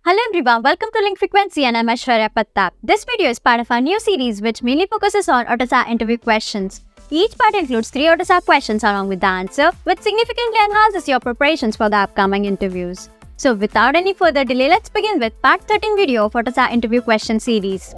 Hello everyone, welcome to Link Frequency and I'm Aishwarya Pattar. This video is part of our new series which mainly focuses on AUTOSAR interview questions. Each part includes 3 AUTOSAR questions along with the answer, which significantly enhances your preparations for the upcoming interviews. So without any further delay, let's begin with part 13 video of AUTOSAR interview question series.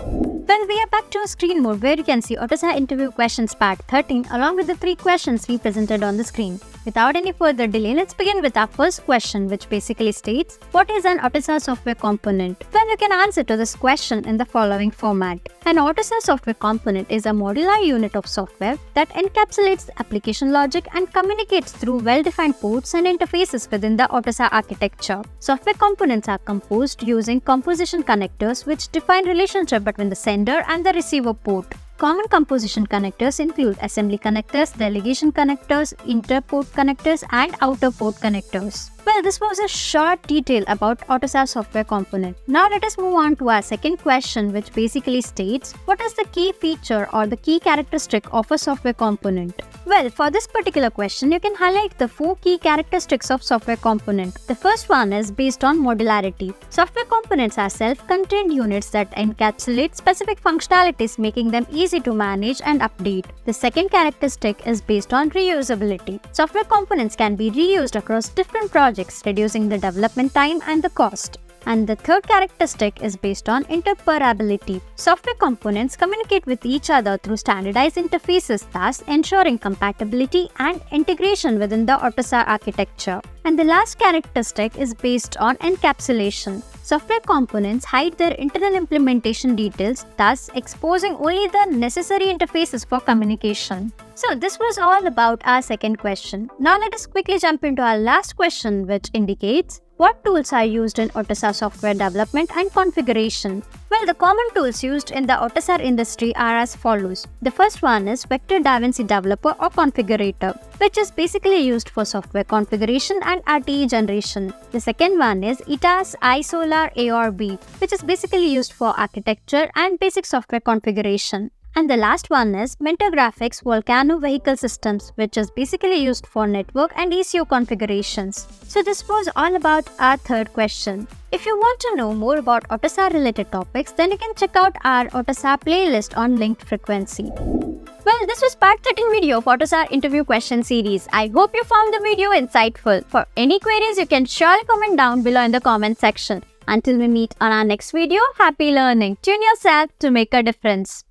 Well, we are back to a screen mode where you can see AUTOSAR interview questions part 13 along with the 3 questions represented on the screen. Without any further delay, let's begin with our first question, which basically states, what is an AUTOSAR software component? Well, you can answer to this question in the following format. An AUTOSAR software component is a modular unit of software that encapsulates the application logic and communicates through well-defined ports and interfaces within the AUTOSAR architecture. Software components are composed using composition connectors which define relationship between the sender and the receiver port. Common composition connectors include assembly connectors, delegation connectors, inter-port connectors, and outer-port connectors. Well, this was a short detail about AUTOSAR software component. Now let us move on to our second question, which basically states, what is the key feature or the key characteristic of a software component? Well, for this particular question, you can highlight the 4 key characteristics of software component. The first one is based on modularity. Software components are self-contained units that encapsulate specific functionalities, making them easy to manage and update. The second characteristic is based on reusability. Software components can be reused across different projects, reducing the development time and the cost. And the third characteristic is based on interoperability. Software components communicate with each other through standardized interfaces, thus ensuring compatibility and integration within the AUTOSAR architecture. And the last characteristic is based on encapsulation. Software components hide their internal implementation details, thus exposing only the necessary interfaces for communication. So this was all about our second question. Now let us quickly jump into our last question, which indicates, what tools are used in AUTOSAR software development and configuration? Well, the common tools used in the AUTOSAR industry are as follows. The first one is Vector Davinci Developer or Configurator, which is basically used for software configuration and RTE generation. The second one is ETAS iSolar ARB, which is basically used for architecture and basic software configuration. And the last one is Mentor Graphics Volcano Vehicle Systems, which is basically used for network and ECU configurations. So this was all about our third question. If you want to know more about AUTOSAR related topics, then you can check out our AUTOSAR playlist on Linked Frequency. Well, this was part 13 video of AUTOSAR interview question series. I hope you found the video insightful. For any queries, you can surely comment down below in the comment section. Until we meet on our next video, happy learning. Tune yourself to make a difference.